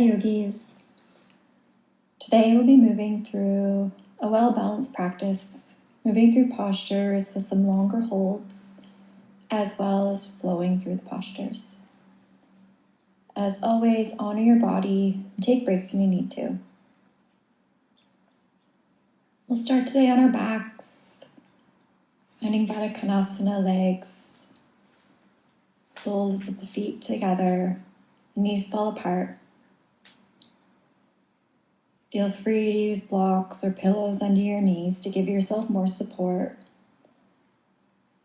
Yogis. Today we'll be moving through a well-balanced practice, moving through postures with some longer holds, as well as flowing through the postures. As always, honor your body and take breaks when you need to. We'll start today on our backs, finding Baddha Konasana legs, soles of the feet together, knees fall apart. Feel free to use blocks or pillows under your knees to give yourself more support.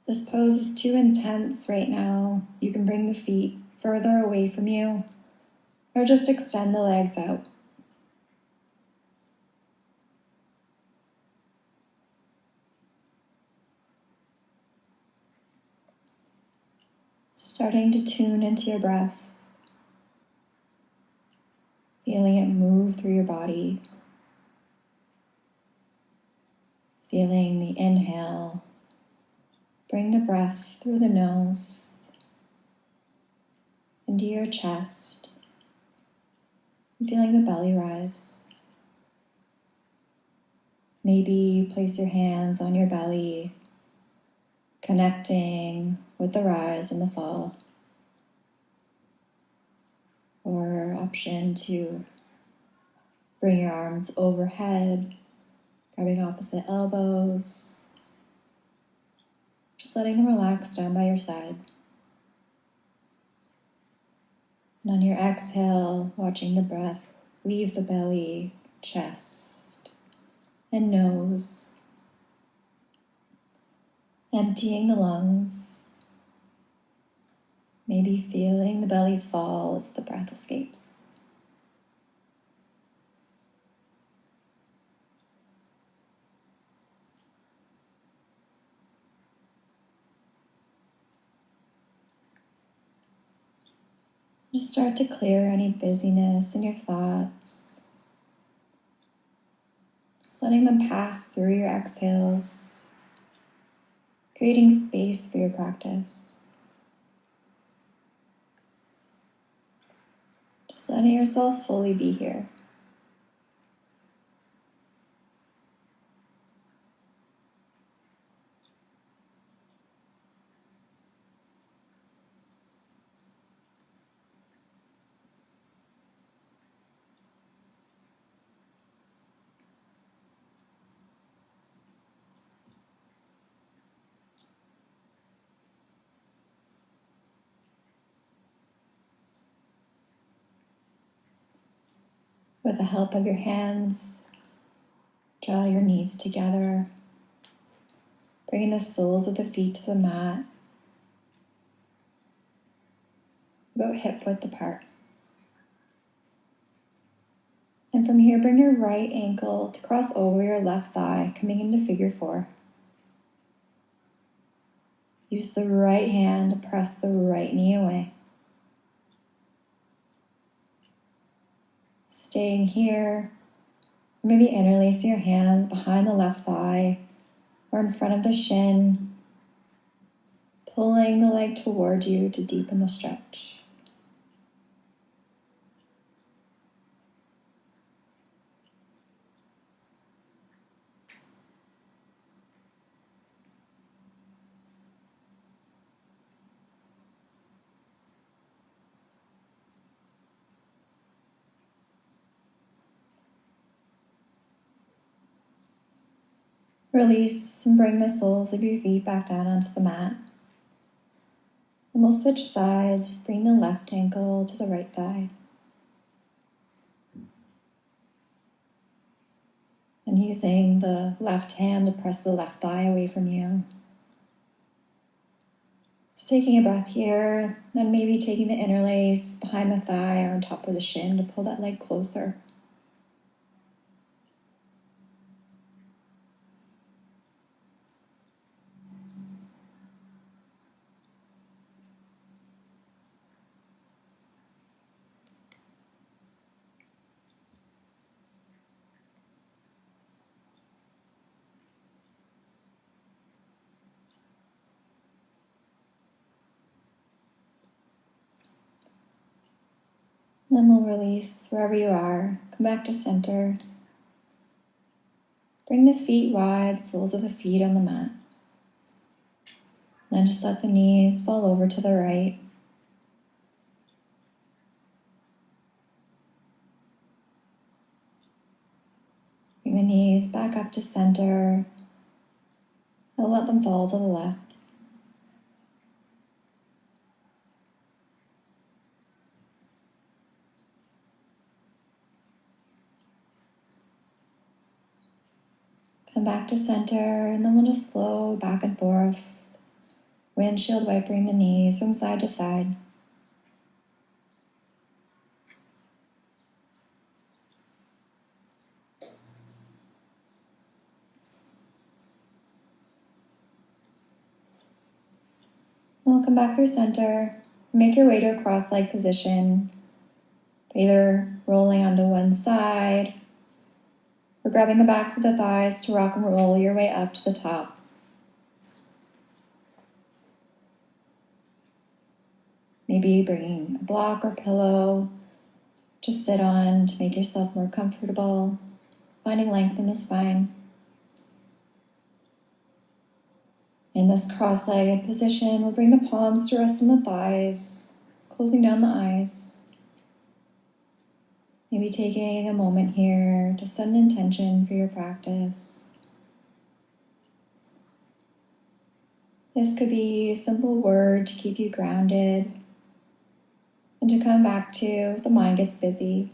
This pose is too intense right now. You can bring the feet further away from you or just extend the legs out. Starting to tune into your breath, feeling it move through your body, feeling the inhale. Bring the breath through the nose into your chest, and feeling the belly rise. Maybe you place your hands on your belly, connecting with the rise and the fall. Or option to bring your arms overhead, grabbing opposite elbows, just letting them relax down by your side. And on your exhale, watching the breath leave the belly, chest, and nose, emptying the lungs, maybe feeling the belly fall as the breath escapes. Just start to clear any busyness in your thoughts. Just letting them pass through your exhales, creating space for your practice. Just letting yourself fully be here. With the help of your hands, draw your knees together, bringing the soles of the feet to the mat, about hip width apart. And from here, bring your right ankle to cross over your left thigh, coming into figure 4. Use the right hand to press the right knee away. Staying here, maybe interlacing your hands behind the left thigh or in front of the shin, pulling the leg toward you to deepen the stretch. Release and bring the soles of your feet back down onto the mat. And we'll switch sides, bring the left ankle to the right thigh. And using the left hand to press the left thigh away from you. So taking a breath here, then maybe taking the interlace behind the thigh or on top of the shin to pull that leg closer. And then we'll release wherever you are. Come back to center. Bring the feet wide, soles of the feet on the mat. Then just let the knees fall over to the right. Bring the knees back up to center. And let them fall to the left. Come back to center, and then we'll just flow back and forth, windshield wipering the knees from side to side. We'll come back through center, make your way to a cross-leg position, either rolling onto one side or grabbing the backs of the thighs to rock and roll your way up to the top. Maybe bringing a block or pillow to sit on to make yourself more comfortable, finding length in the spine. In this cross-legged position, we'll bring the palms to rest on the thighs, closing down the eyes. Maybe taking a moment here to set an intention for your practice. This could be a simple word to keep you grounded and to come back to if the mind gets busy.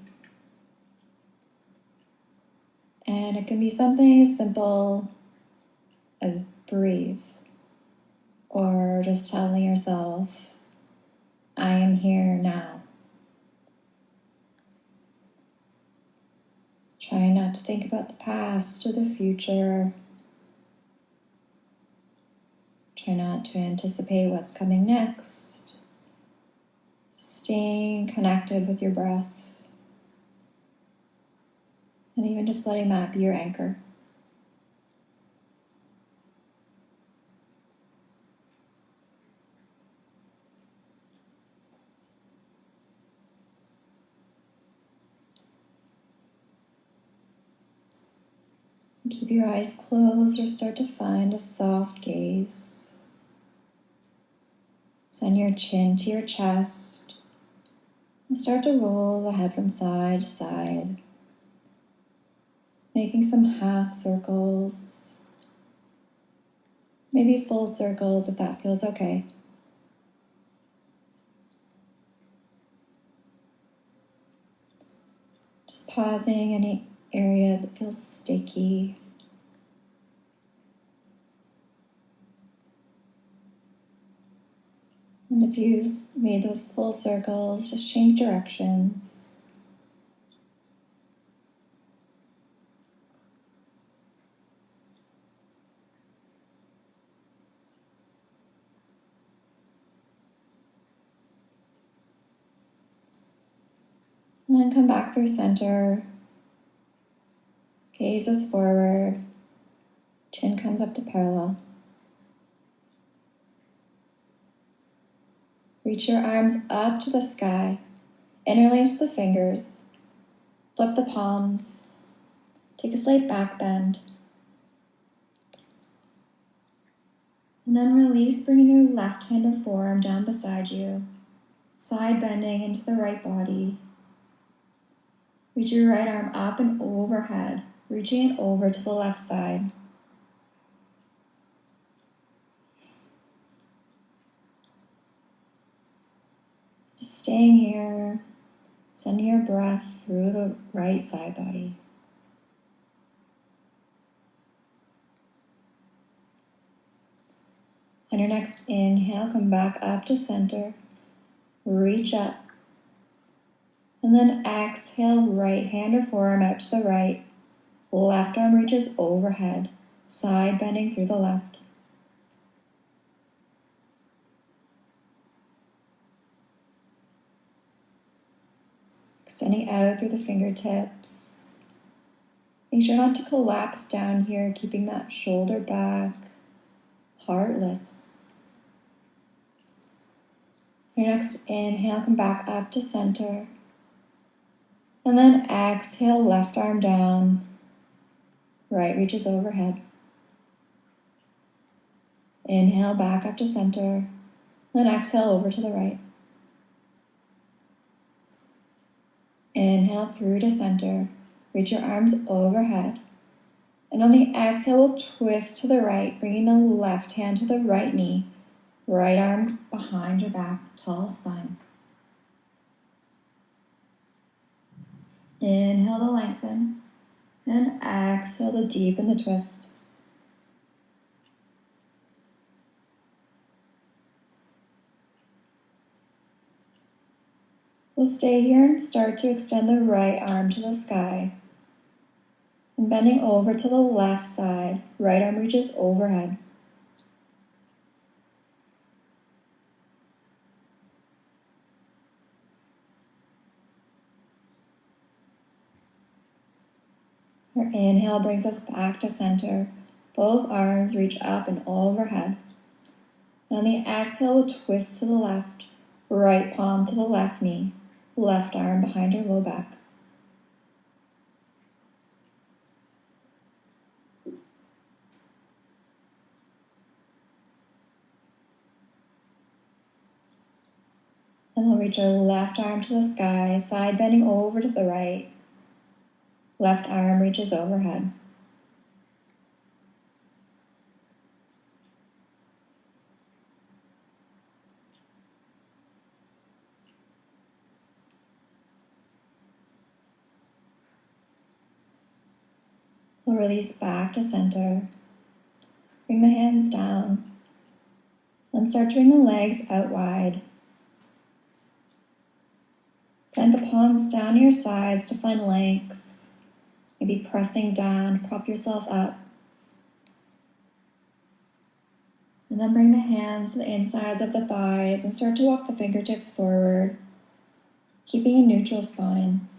And it can be something as simple as breathe, or just telling yourself, I am here now. Try not to think about the past or the future. Try not to anticipate what's coming next. Staying connected with your breath. And even just letting that be your anchor. Keep your eyes closed or start to find a soft gaze. Send your chin to your chest and start to roll the head from side to side, making some half circles, maybe full circles if that feels okay. Just pausing any areas that feel sticky. And if you've made those full circles, just change directions. And then come back through center. Gaze is forward. Chin comes up to parallel. Reach your arms up to the sky. Interlace the fingers. Flip the palms. Take a slight back bend. And then release, bringing your left hand or forearm down beside you. Side bending into the right body. Reach your right arm up and overhead, reaching it over to the left side. Just staying here, sending your breath through the right side body. On your next inhale, come back up to center, reach up. And then exhale, right hand or forearm out to the right. Left arm reaches overhead, side bending through the left. Extending out through the fingertips. Make sure not to collapse down here, keeping that shoulder back, heart lifts. On your next inhale, come back up to center. And then exhale, left arm down, right reaches overhead. Inhale back up to center, then exhale over to the right. Inhale through to center, reach your arms overhead. And on the exhale, we'll twist to the right, bringing the left hand to the right knee, right arm behind your back, tall spine. Inhale to lengthen, and exhale to deepen the twist. We'll stay here and start to extend the right arm to the sky. And bending over to the left side, right arm reaches overhead. Our inhale brings us back to center. Both arms reach up and overhead. And on the exhale, we'll twist to the left, right palm to the left knee, left arm behind your low back. And we'll reach our left arm to the sky, side bending over to the right. Left arm reaches overhead. We'll release back to center. Bring the hands down. Then start to bring the legs out wide. Plant the palms down your sides to find length. Maybe pressing down to prop yourself up. And then bring the hands to the insides of the thighs and start to walk the fingertips forward, keeping a neutral spine.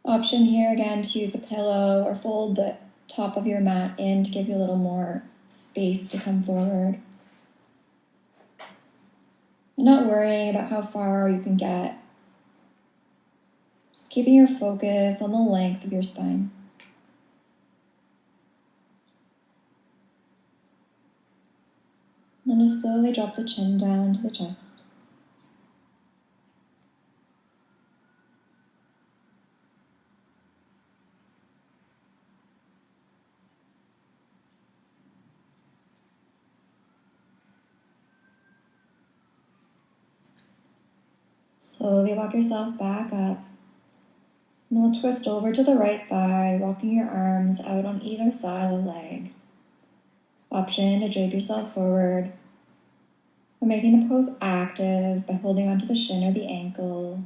Option here again to use a pillow or fold the top of your mat in to give you a little more space to come forward. Not worrying about how far you can get. Just keeping your focus on the length of your spine. And then just slowly drop the chin down to the chest. Slowly walk yourself back up. And we'll twist over to the right thigh, walking your arms out on either side of the leg. Option to drape yourself forward. Or making the pose active by holding onto the shin or the ankle.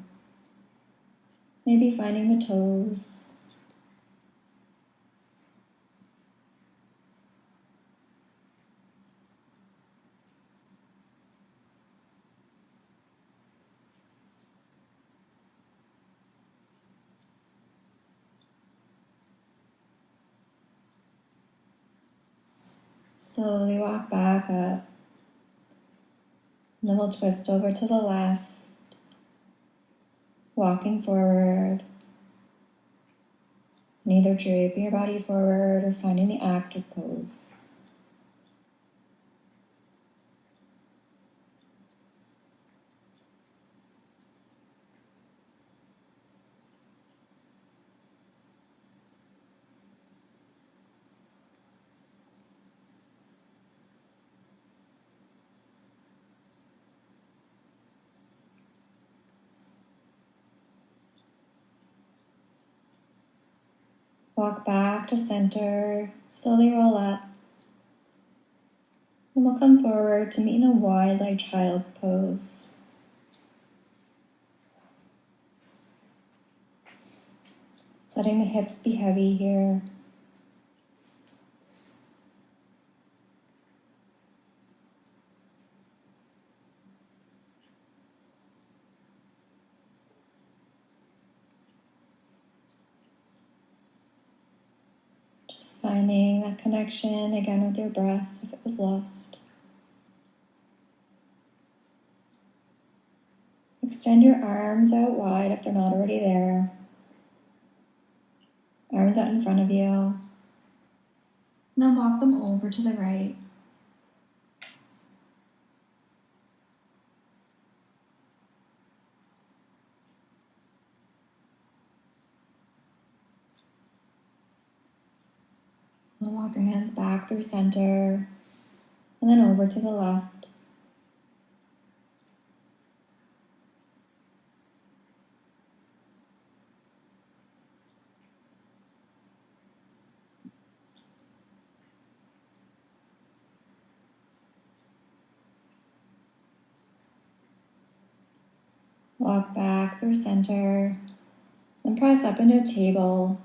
Maybe finding the toes. Slowly walk back up. And then we'll twist over to the left, walking forward. And either draping your body forward or finding the active pose. Walk back to center, slowly roll up. Then we'll come forward to meet in a wide-legged child's pose. Letting the hips be heavy here. Just finding that connection again with your breath if it was lost. Extend your arms out wide if they're not already there. Arms out in front of you. And then walk them over to the right. And walk your hands back through center and then over to the left. Walk back through center, then press up into a table,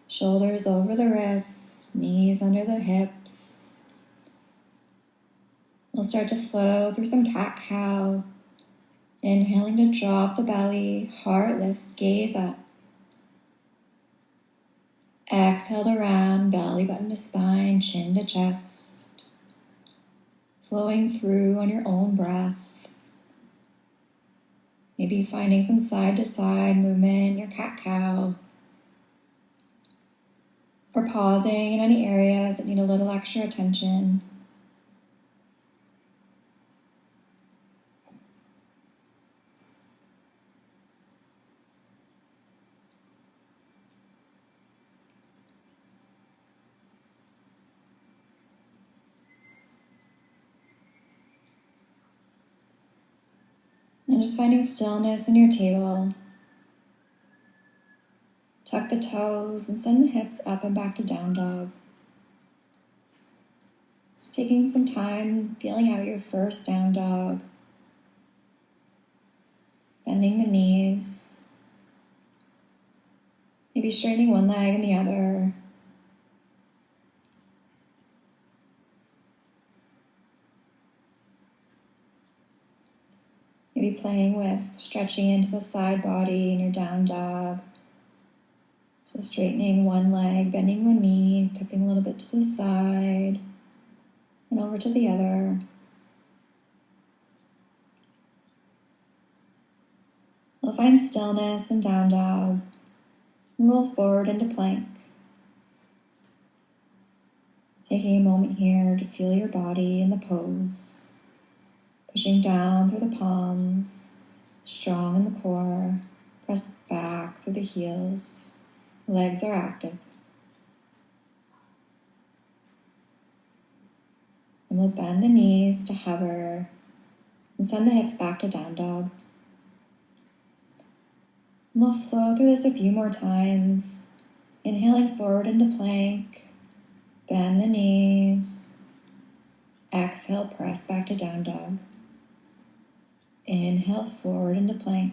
shoulders over the wrists, knees under the hips. We'll start to flow through some cat-cow, inhaling to drop the belly, heart lifts, gaze up. Exhale to round, belly button to spine, chin to chest, flowing through on your own breath. Maybe finding some side-to-side movement in your cat-cow, or pausing in any areas that need a little extra attention. And just finding stillness in your table. Tuck the toes and send the hips up and back to down dog. Just taking some time, feeling out your first down dog. Bending the knees. Maybe straightening one leg and the other. Maybe playing with stretching into the side body in your down dog. So straightening one leg, bending one knee, tipping a little bit to the side, and over to the other. We'll find stillness in down dog, and roll forward into plank. Taking a moment here to feel your body in the pose. Pushing down through the palms, strong in the core, press back through the heels. Legs are active. And we'll bend the knees to hover and send the hips back to down dog. And we'll flow through this a few more times, inhaling forward into plank, bend the knees, exhale, press back to down dog. Inhale forward into plank,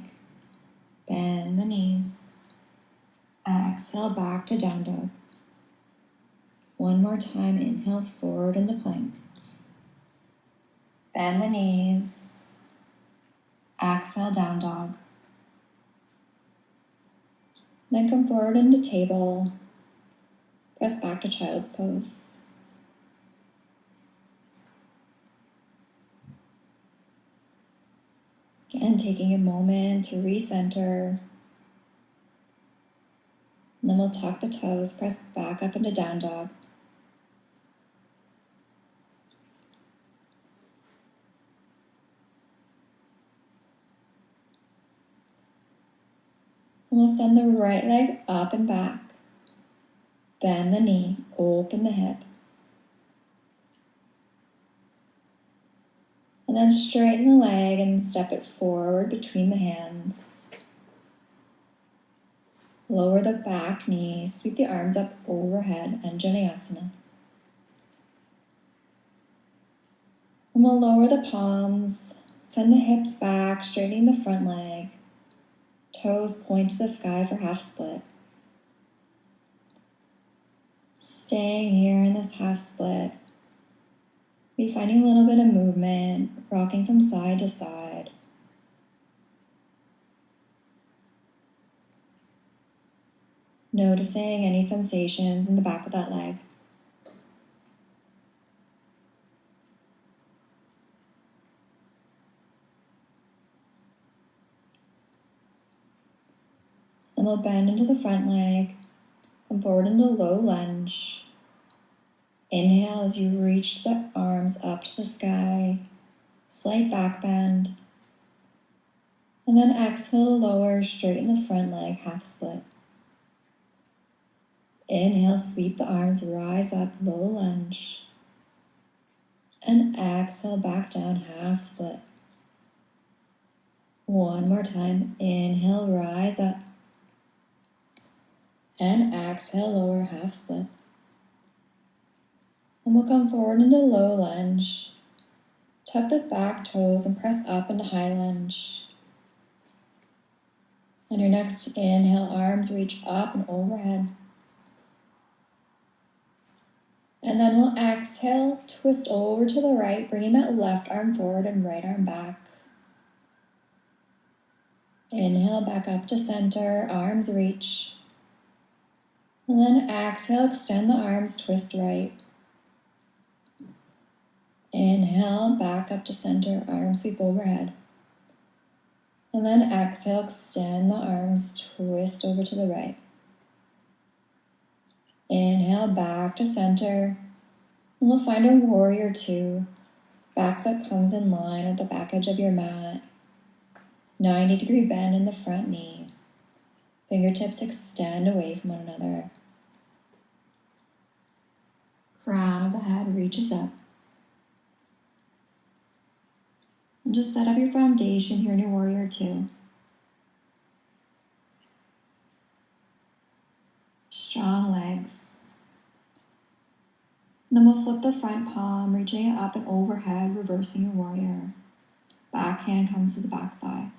bend the knees, exhale back to down dog. One more time, inhale forward into plank, bend the knees, exhale down dog. Then come forward into table, press back to child's pose. Again, taking a moment to recenter. And then we'll tuck the toes, press back up into down dog. And we'll send the right leg up and back. Bend the knee, open the hip. And then straighten the leg and step it forward between the hands. Lower the back knee, sweep the arms up overhead, Anjaneyasana. And we'll lower the palms, send the hips back, straightening the front leg. Toes point to the sky for half split. Staying here in this half split. Be finding a little bit of movement, rocking from side to side. Noticing any sensations in the back of that leg. Then we'll bend into the front leg, come forward into low lunge. Inhale as you reach the arms up to the sky, slight back bend. And then exhale to lower, straighten the front leg, half split. Inhale, sweep the arms, rise up, low lunge. And exhale, back down, half split. One more time. Inhale, rise up. And exhale, lower, half split. And we'll come forward into low lunge. Tuck the back toes and press up into high lunge. On your next inhale, arms reach up and overhead. And then we'll exhale, twist over to the right, bringing that left arm forward and right arm back. Inhale, back up to center, arms reach. And then exhale, extend the arms, twist right. Inhale, back up to center, arms sweep overhead. And then exhale, extend the arms, twist over to the right. Inhale, back to center. And we'll find a warrior two. Back foot comes in line with the back edge of your mat. 90-degree bend in the front knee. Fingertips extend away from one another. Crown of the head reaches up. And just set up your foundation here in your warrior two. Strong legs. And then we'll flip the front palm, reaching it up and overhead, reversing your warrior. Back hand comes to the back thigh.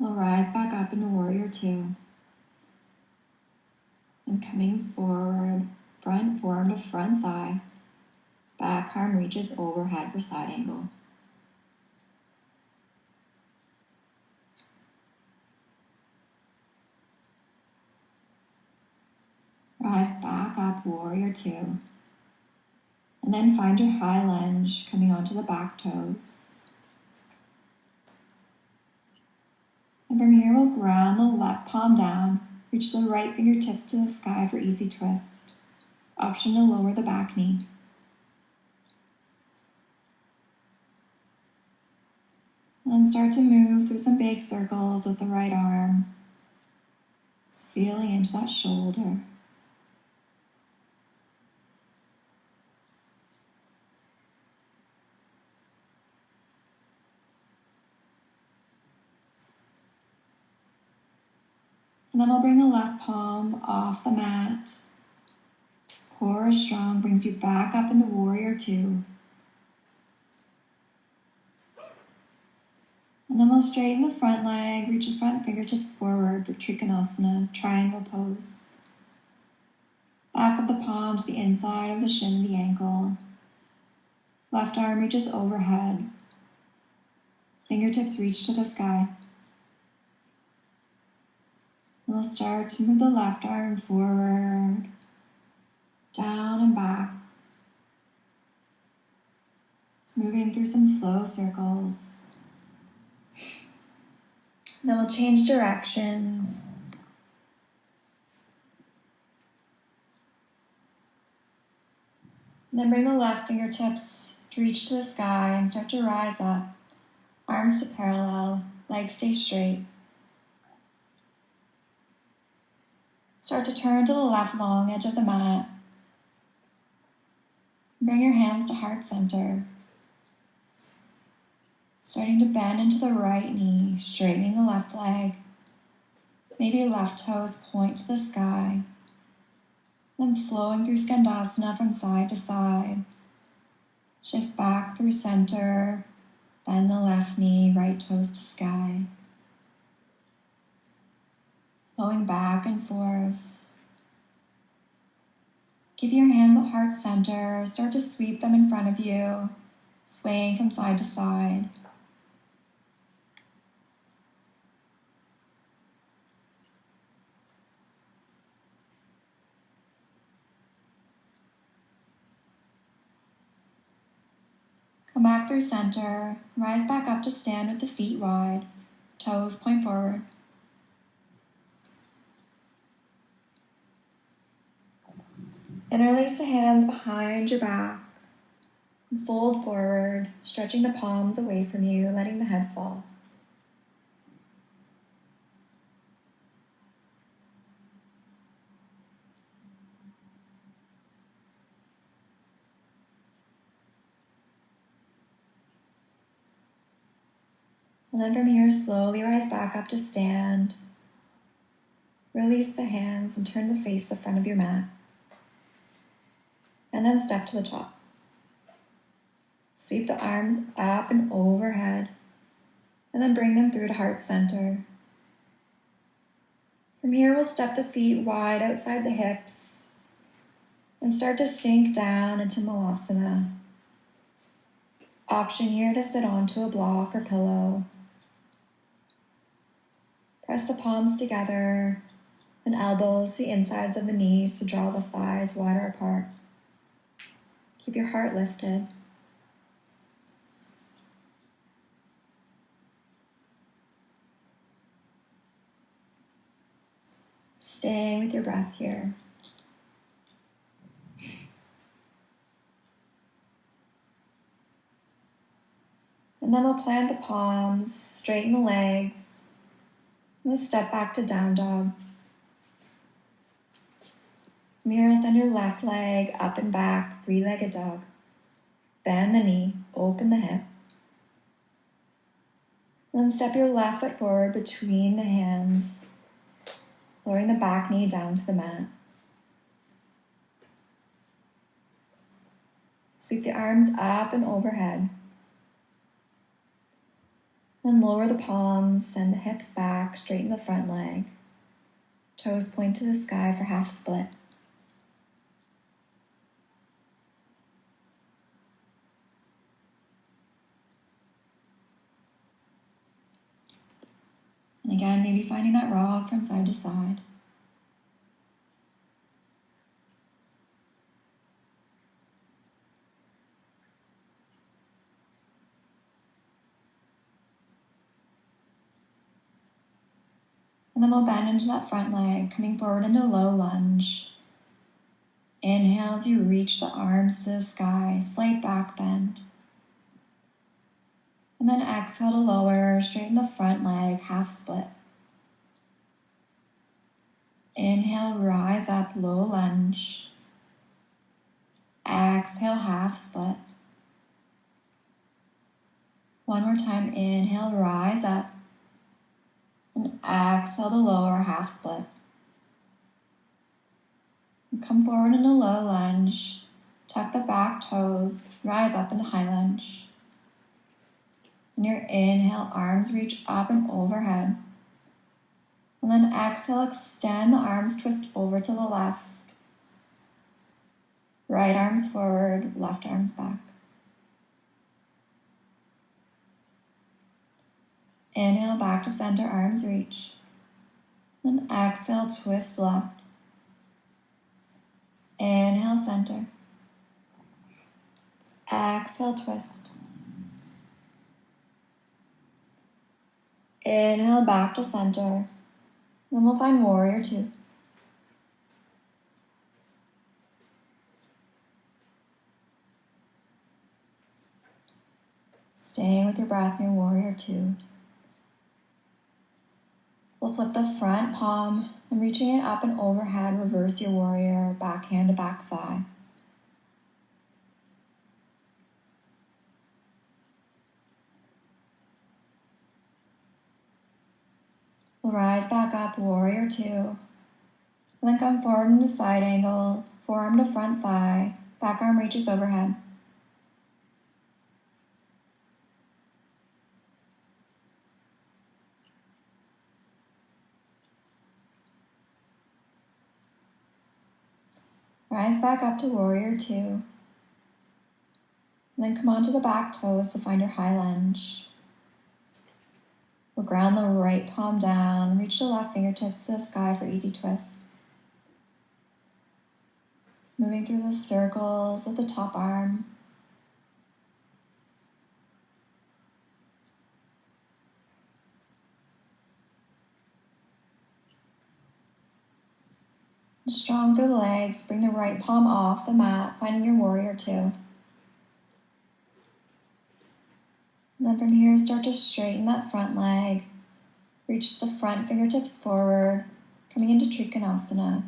We'll rise back up into warrior two. And coming forward, front forearm to front thigh. Back arm reaches overhead for side angle. Rise back up, warrior two. And then find your high lunge coming onto the back toes. And from here, we'll ground the left palm down, reach the right fingertips to the sky for easy twist. Option to lower the back knee. And then start to move through some big circles with the right arm. Just feeling into that shoulder. And then we'll bring the left palm off the mat. Core is strong, brings you back up into warrior two. And then we'll straighten the front leg, reach the front fingertips forward for Trikonasana, triangle pose. Back of the palm to the inside of the shin of the ankle. Left arm reaches overhead. Fingertips reach to the sky. And we'll start to move the left arm forward, down and back. It's moving through some slow circles. Then we'll change directions. And then bring the left fingertips to reach to the sky and start to rise up. Arms to parallel, legs stay straight. Start to turn to the left long edge of the mat. Bring your hands to heart center. Starting to bend into the right knee, straightening the left leg. Maybe left toes point to the sky. Then flowing through Skandasana from side to side. Shift back through center. Bend the left knee, right toes to sky. Flowing back and forth. Keep your hands at heart center. Start to sweep them in front of you, swaying from side to side. Come back through center, rise back up to stand with the feet wide, toes point forward. Interlace the hands behind your back. Fold forward, stretching the palms away from you, letting the head fall. And then from here, slowly rise back up to stand. Release the hands and turn to face the front of your mat. And then step to the top. Sweep the arms up and overhead, and then bring them through to heart center. From here, we'll step the feet wide outside the hips and start to sink down into Malasana. Option here to sit onto a block or pillow. Press the palms together and elbows the insides of the knees to draw the thighs wider apart. Keep your heart lifted. Staying with your breath here. And then we'll plant the palms, straighten the legs, and we'll step back to down dog. From here, send your left leg up and back, three-legged dog. Bend the knee, open the hip. Then step your left foot forward between the hands, lowering the back knee down to the mat. Sweep the arms up and overhead. Then lower the palms, send the hips back, straighten the front leg. Toes point to the sky for half split. And again, maybe finding that rock from side to side. And then we'll bend into that front leg, coming forward into low lunge. Inhale as you reach the arms to the sky, slight back bend. And then exhale to lower, straighten the front leg, half split. Inhale, rise up, low lunge. Exhale, half split. One more time, inhale, rise up. And exhale to lower, half split. And come forward into low lunge. Tuck the back toes, rise up into high lunge. On your inhale, arms reach up and overhead. And then exhale, extend the arms, twist over to the left. Right arms forward, left arms back. Inhale, back to center, arms reach. Then exhale, twist left. Inhale, center. Exhale, twist. Inhale, back to center. Then we'll find warrior two. Staying with your breath in your warrior two. We'll flip the front palm and reaching it up and overhead, reverse your warrior, back hand to back thigh. We'll rise back up, warrior two. And then come forward into side angle, forearm to front thigh, back arm reaches overhead. Rise back up to warrior two. And then come onto the back toes to find your high lunge. We'll ground the right palm down, reach the left fingertips to the sky for easy twist. Moving through the circles of the top arm. Strong through the legs, bring the right palm off the mat, finding your warrior two. And then from here, start to straighten that front leg. Reach the front fingertips forward, coming into Trikonasana.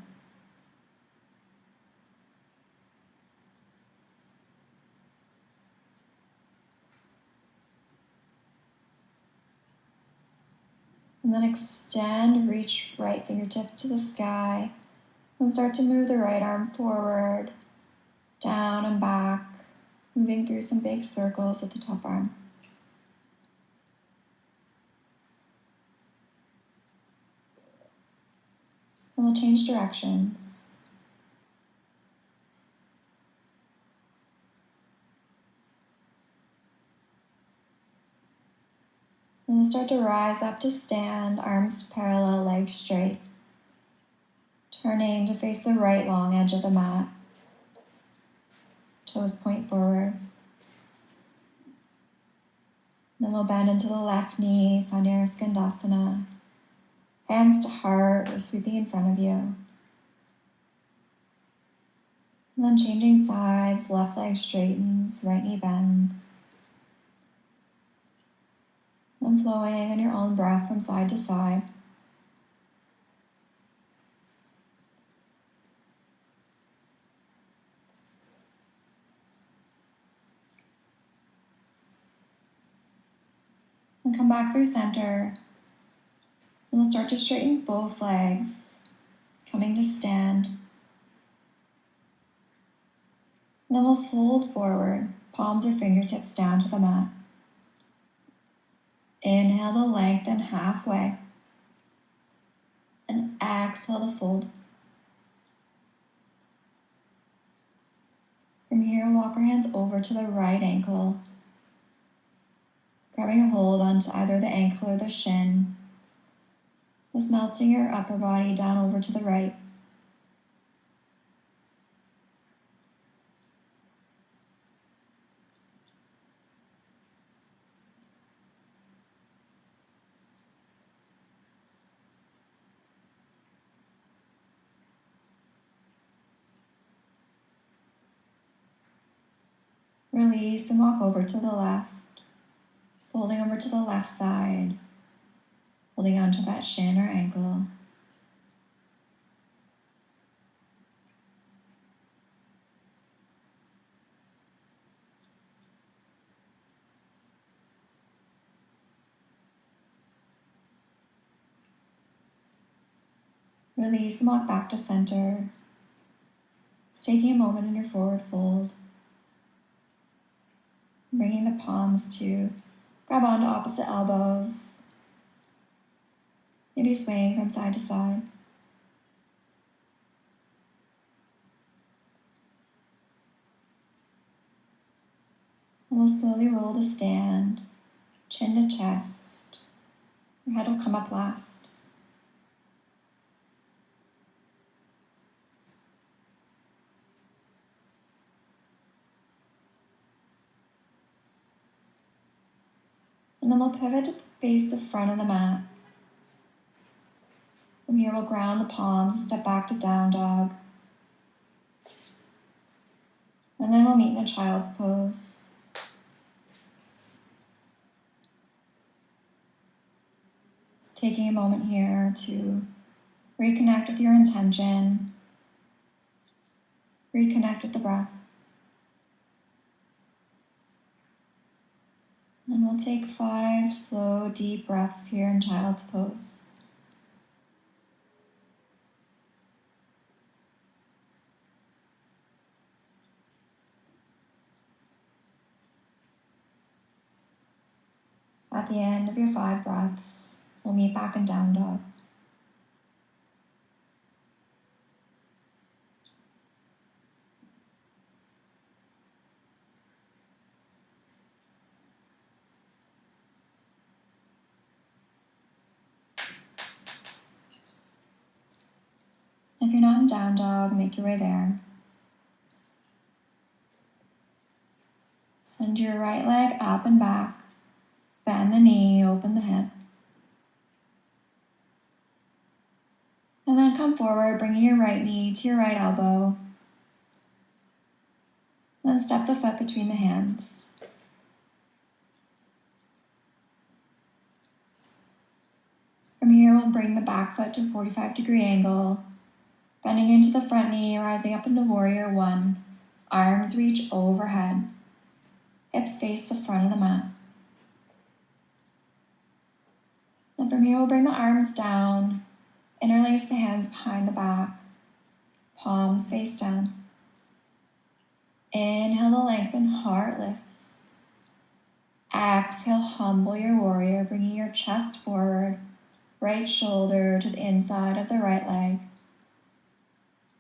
And then extend, reach right fingertips to the sky. And start to move the right arm forward, down and back, moving through some big circles with the top arm. And we'll change directions. And we'll start to rise up to stand, arms parallel, legs straight. Turning to face the right long edge of the mat. Toes point forward. Then we'll bend into the left knee, Phanera Skandasana. Hands to heart or sweeping in front of you. And then changing sides, left leg straightens, right knee bends. And flowing on your own breath from side to side. And come back through center. And we'll start to straighten both legs, coming to stand. And then we'll fold forward, palms or fingertips down to the mat. Inhale to lengthen halfway. And exhale to fold. From here, walk our hands over to the right ankle, grabbing a hold onto either the ankle or the shin. Just melting your upper body down over to the right. Release and walk over to the left, folding over to the left side, holding onto that shin or ankle. Release and walk back to center. Just taking a moment in your forward fold. Bringing the palms to grab onto opposite elbows. Maybe swaying from side to side. And we'll slowly roll to stand, chin to chest. Your head will come up last. And then we'll pivot to face the front of the mat. From here, we'll ground the palms, step back to down dog. And then we'll meet in a child's pose. Taking a moment here to reconnect with your intention, reconnect with the breath. And we'll take 5 slow, deep breaths here in child's pose. At the end of your 5 breaths, we'll meet back in down dog. If you're not in down dog, make your way there. Send your right leg up and back. Bend the knee, open the hip. And then come forward, bringing your right knee to your right elbow. Then step the foot between the hands. From here, we'll bring the back foot to a 45-degree angle, bending into the front knee, rising up into Warrior One. Arms reach overhead. Hips face the front of the mat. Then from here, we'll bring the arms down, interlace the hands behind the back, palms face down. Inhale to lengthen, heart lifts. Exhale, humble your warrior, bringing your chest forward, right shoulder to the inside of the right leg.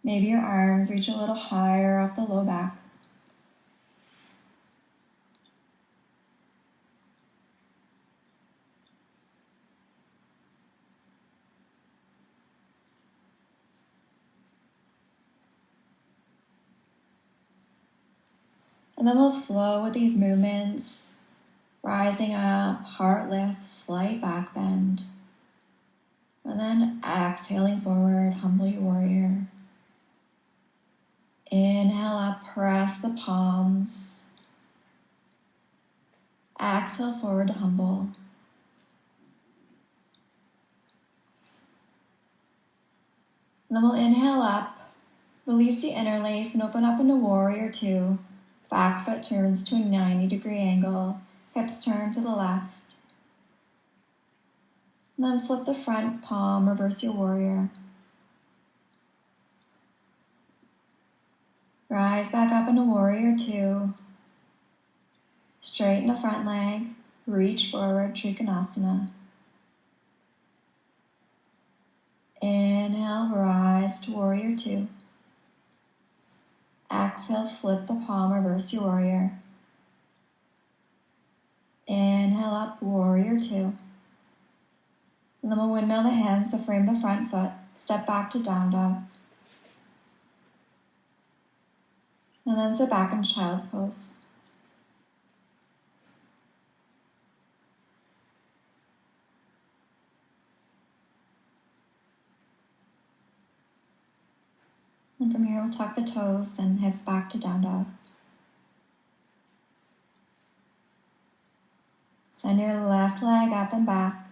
Maybe your arms reach a little higher off the low back. And then we'll flow with these movements, rising up, heart lifts, slight back bend. And then exhaling forward, humble your warrior. Inhale up, press the palms. Exhale forward to humble. And then we'll inhale up, release the interlace and open up into Warrior Two. Back foot turns to a 90-degree angle, hips turn to the left. And then flip the front palm, reverse your warrior. Rise back up into Warrior Two. Straighten the front leg, reach forward, Trikonasana. Inhale, rise to Warrior Two. Exhale, flip the palm, reverse your warrior. Inhale up, Warrior Two. And then we'll windmill the hands to frame the front foot. Step back to Down Dog. And then sit back in Child's Pose. And from here, we'll tuck the toes and hips back to Down Dog. Send your left leg up and back.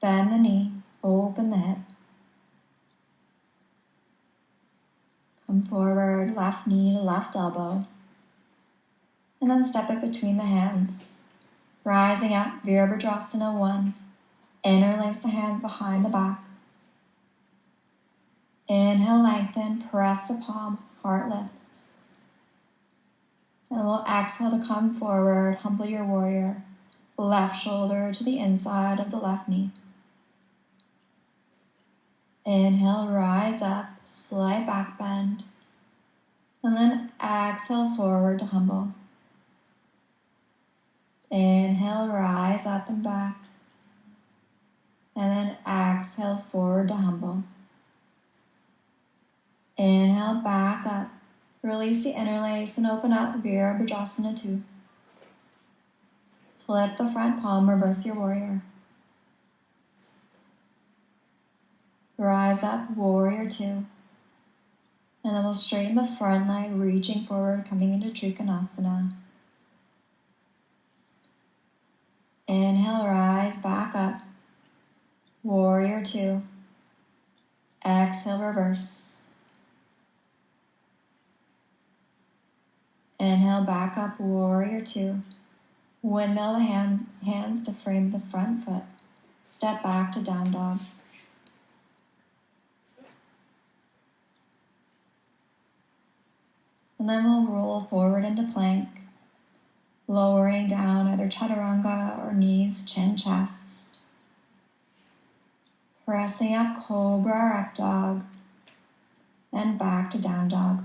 Bend the knee, open the hip. Come forward, left knee to left elbow. And then step it between the hands. Rising up, Virabhadrasana 1. Interlace the hands behind the back. Inhale, lengthen, press the palm, heart lifts. And we'll exhale to come forward, humble your warrior. Left shoulder to the inside of the left knee. Inhale, rise up, slight back bend. And then exhale forward to humble. Inhale, rise up and back. And then exhale forward to humble. Inhale, back up. Release the interlace and open up Virabhadrasana 2. Flip the front palm, reverse your warrior. Rise up, Warrior Two. And then we'll straighten the front leg, reaching forward, coming into Trikonasana. Inhale, rise, back up. Warrior Two. Exhale, reverse. Inhale, back up, Warrior Two. Windmill the hands to frame the front foot. Step back to Down Dog. And then we'll roll forward into plank, lowering down either chaturanga or knees, chin, chest. Pressing up, Cobra or Up Dog. Then back to Down Dog.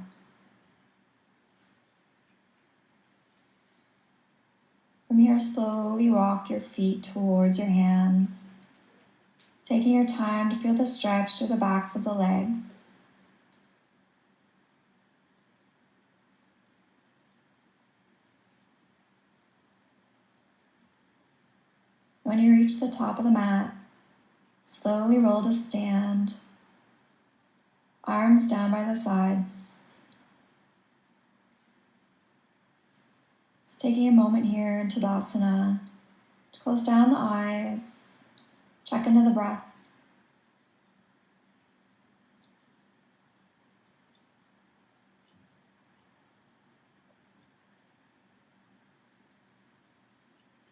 From here, slowly walk your feet towards your hands, taking your time to feel the stretch through the backs of the legs. When you reach the top of the mat, slowly roll to stand, Arms down by the sides. Just taking a moment here in Tadasana to close down the eyes, check into the breath.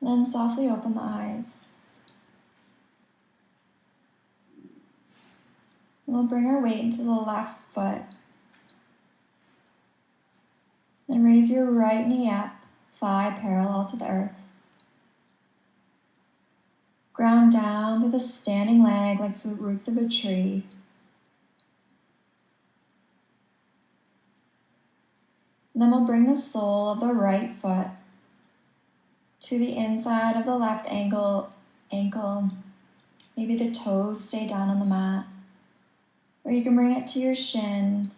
Then softly open the eyes. We'll bring our weight into the left foot. Then raise your right knee up, thigh parallel to the earth. Ground down through the standing leg like the roots of a tree. Then we'll bring the sole of the right foot to the inside of the left ankle. Maybe the toes stay down on the mat. Or you can bring it to your shin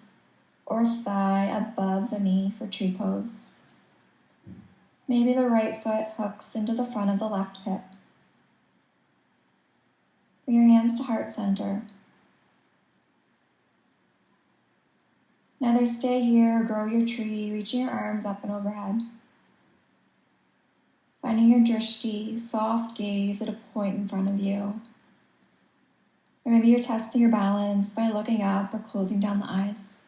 or thigh above the knee for tree pose. Maybe the right foot hooks into the front of the left hip. Bring your hands to heart center. Either stay here or grow your tree, reaching your arms up and overhead. Finding your drishti, soft gaze at a point in front of you. Or maybe you're testing your balance by looking up or closing down the eyes.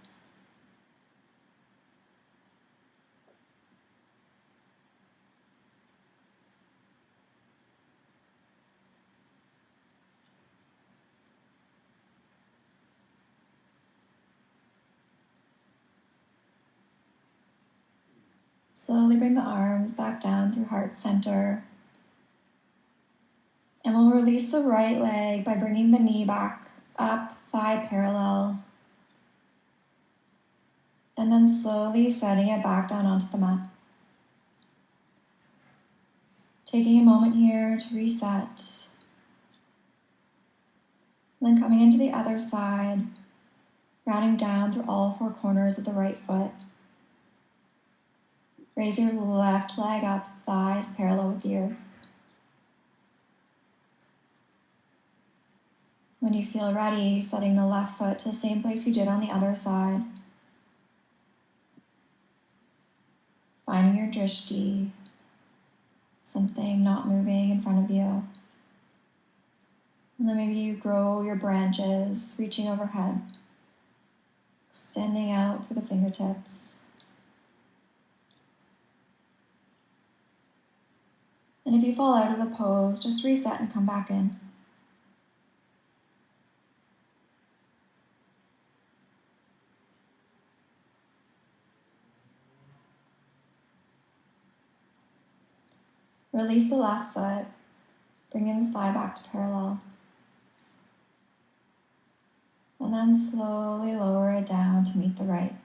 Slowly bring the arms back down through heart center. And we'll release the right leg by bringing the knee back up, thigh parallel. And then slowly setting it back down onto the mat. Taking a moment here to reset. And then coming into the other side, rounding down through all four corners of the right foot. Raise your left leg up, thighs parallel with the earth. When you feel ready, setting the left foot to the same place you did on the other side. Finding your drishti, something not moving in front of you. And then maybe you grow your branches, reaching overhead, extending out through the fingertips. And if you fall out of the pose, just reset and come back in. Release the left foot, bringing the thigh back to parallel. And then slowly lower it down to meet the right.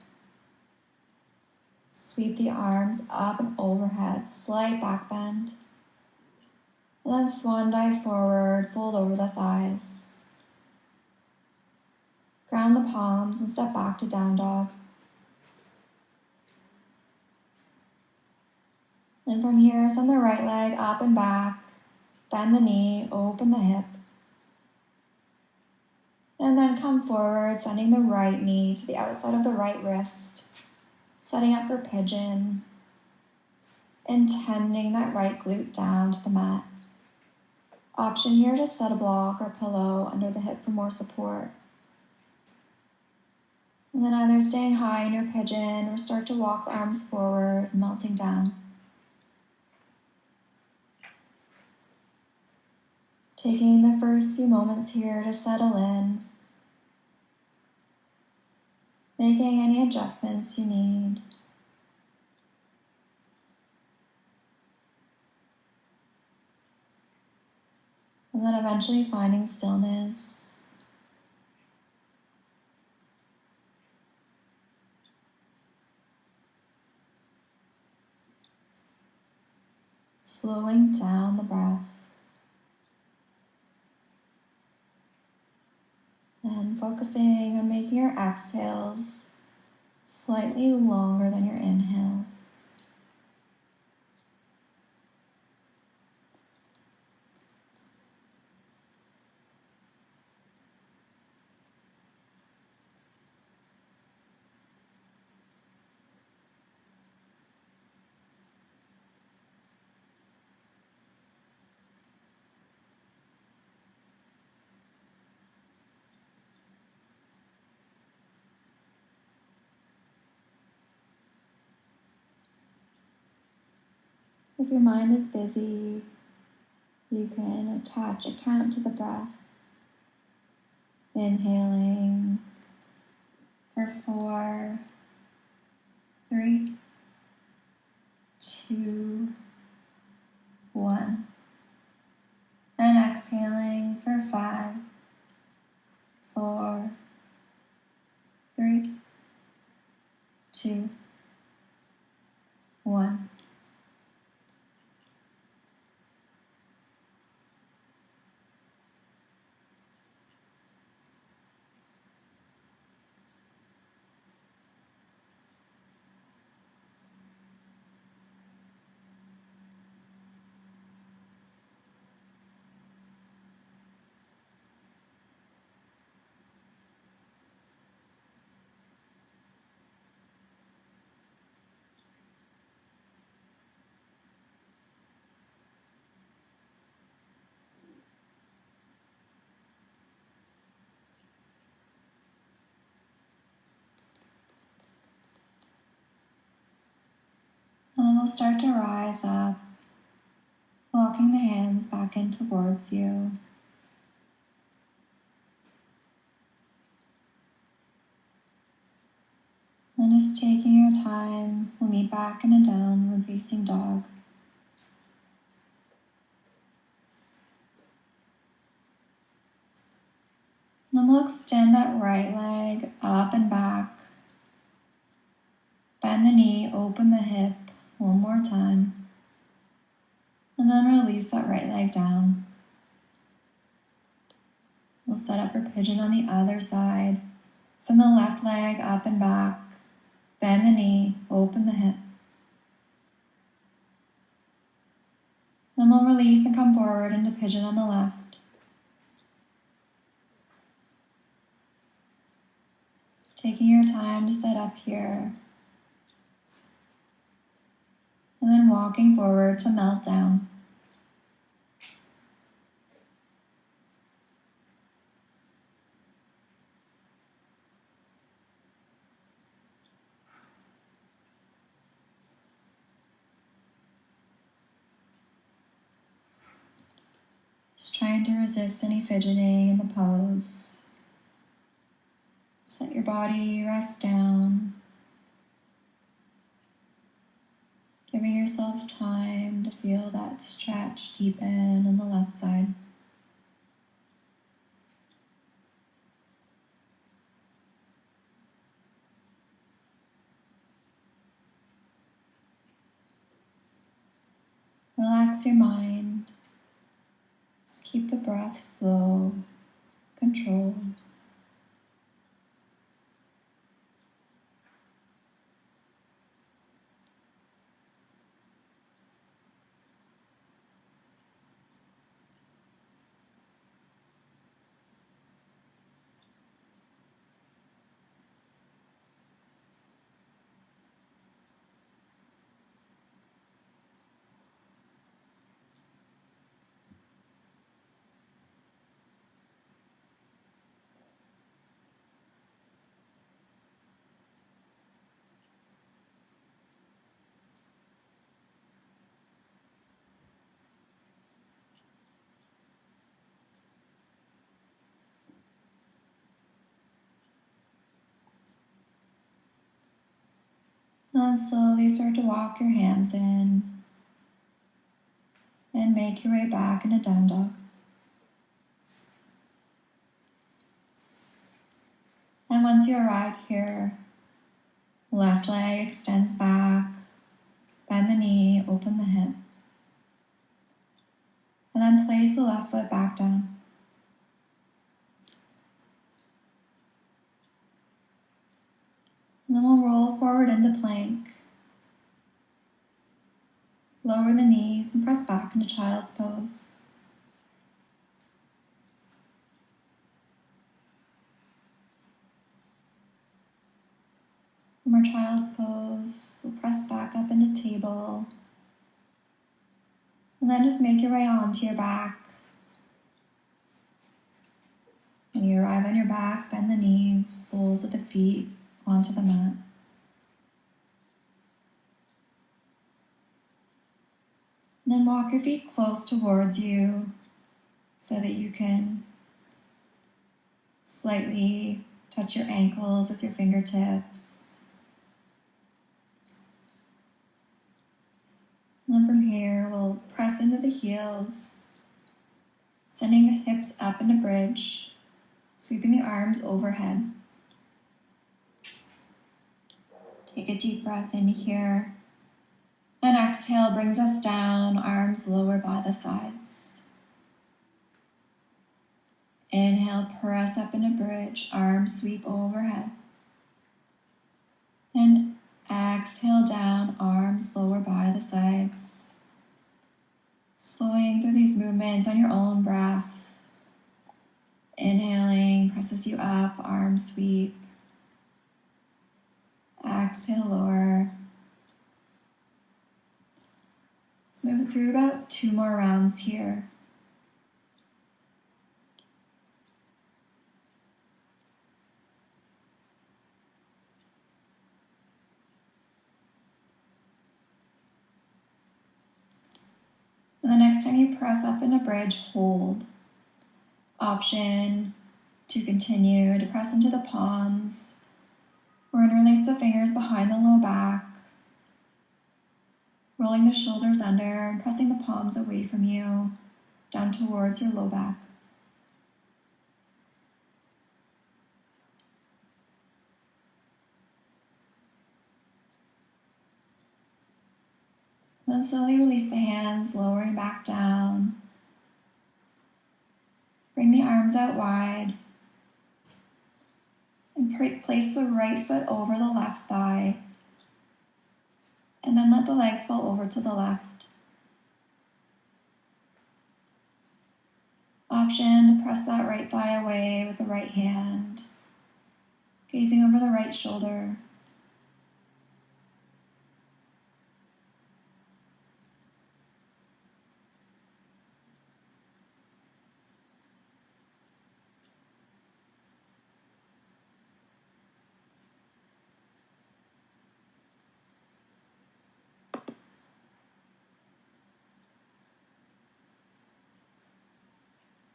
Sweep the arms up and overhead, slight back bend. And then swan dive forward, fold over the thighs. Ground the palms and step back to down dog. And from here, send the right leg up and back, bend the knee, open the hip. And then come forward, sending the right knee to the outside of the right wrist, setting up for pigeon, intending that right glute down to the mat. Option here to set a block or pillow under the hip for more support. And then either staying high in your pigeon or start to walk the arms forward, melting down. Taking the first few moments here to settle in, making any adjustments you need. And then eventually finding stillness. Slowing down the breath. And focusing on making your exhales slightly longer than your inhales. If your mind is busy, you can attach a count to the breath. Inhaling for 4, 3, 2, 1. And exhaling for 5, 4, 3, 2, 1. And then we'll start to rise up, walking the hands back in towards you. And just taking your time, we'll meet back in a downward facing dog. Then we'll extend that right leg up and back. Bend the knee, open the hip one more time. And then release that right leg down. We'll set up for pigeon on the other side. Send the left leg up and back. Bend the knee, open the hip. Then we'll release and come forward into pigeon on the left. Taking your time to set up here. And then walking forward to melt down. Just trying to resist any fidgeting in the pose. Let your body rest down. Giving yourself time to feel that stretch deepen on the left side. Relax your mind. Just keep the breath slow, controlled. And then slowly start to walk your hands in and make your way back into down dog. And once you arrive here, left leg extends back, bend the knee, open the hip. And then place the left foot back down. And then we'll roll forward into plank. Lower the knees and press back into child's pose. From our child's pose, we'll press back up into table. And then just make your way onto your back. When you arrive on your back, bend the knees, soles of the feet onto the mat. And then walk your feet close towards you so that you can slightly touch your ankles with your fingertips. And then from here, we'll press into the heels, sending the hips up in a bridge, sweeping the arms overhead. Take a deep breath in here. And exhale brings us down, arms lower by the sides. Inhale, press up in a bridge, arms sweep overhead. And exhale down, arms lower by the sides. Slowing through these movements on your own breath. Inhaling presses you up, arms sweep. Exhale, lower. Let's move through about 2 more rounds here. And the next time you press up in a bridge, hold. Option to continue to press into the palms. We're going to release the fingers behind the low back, rolling the shoulders under and pressing the palms away from you, down towards your low back. Then slowly release the hands, lowering back down. Bring the arms out wide. And place the right foot over the left thigh. And then let the legs fall over to the left. Option to press that right thigh away with the right hand. Gazing over the right shoulder.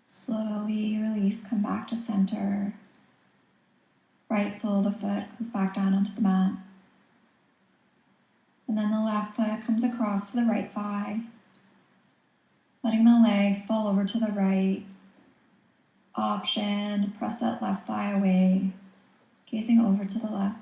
Slowly release, come back to center. Right sole of the foot comes back down onto the mat. And then the left foot comes across to the right thigh. Letting the legs fall over to the right. Option, press that left thigh away, gazing over to the left.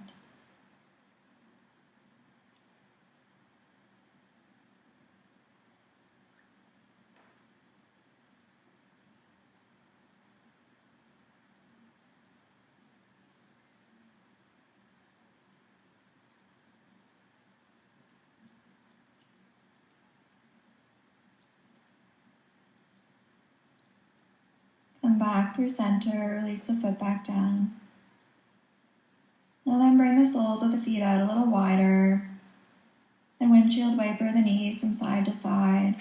Come back through center, release the foot back down. Now then bring the soles of the feet out a little wider and windshield wiper the knees from side to side.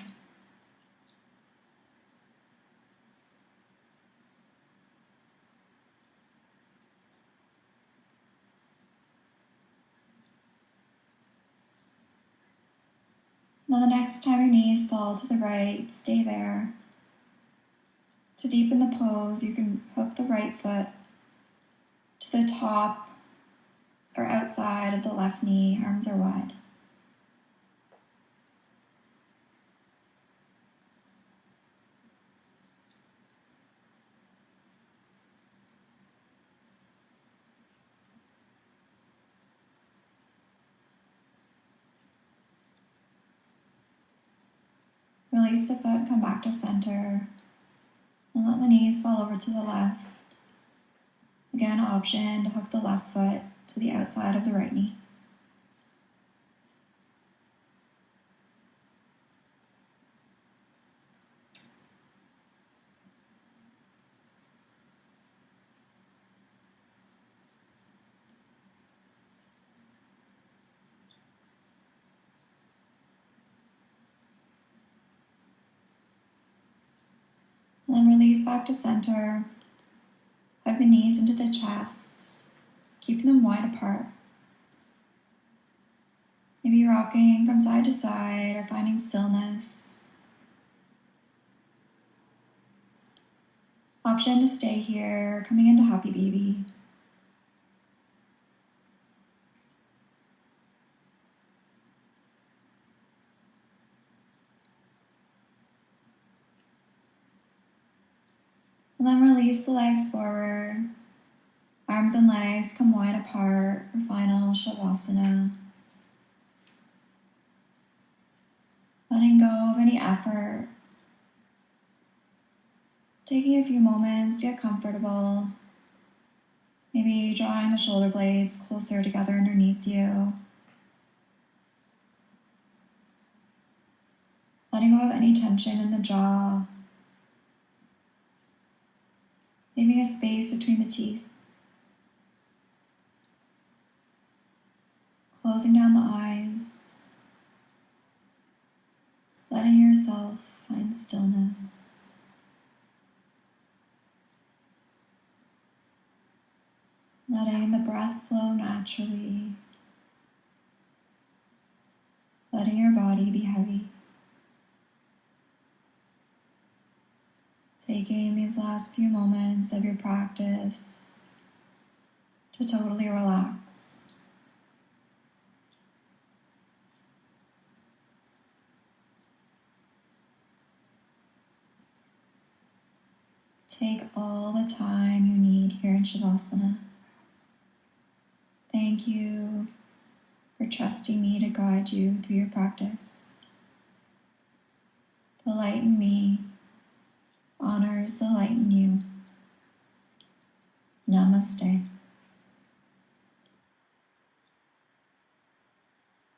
Now the next time your knees fall to the right, stay there. To deepen the pose, you can hook the right foot to the top or outside of the left knee, arms are wide. Release the foot, come back to center. And let the knees fall over to the left. Again, option to hook the left foot to the outside of the right knee. And then release back to center. Hug the knees into the chest, keeping them wide apart. Maybe rocking from side to side or finding stillness. Option to stay here, coming into Happy Baby. And then release the legs forward. Arms and legs come wide apart for final Shavasana. Letting go of any effort. Taking a few moments to get comfortable. Maybe drawing the shoulder blades closer together underneath you. Letting go of any tension in the jaw. Leaving a space between the teeth. Closing down the eyes. Letting yourself find stillness. Letting the breath flow naturally. Letting your body be heavy. Taking these last few moments of your practice to totally relax. Take all the time you need here in Shavasana. Thank you for trusting me to guide you through your practice. The light in me honors the light in you. Namaste.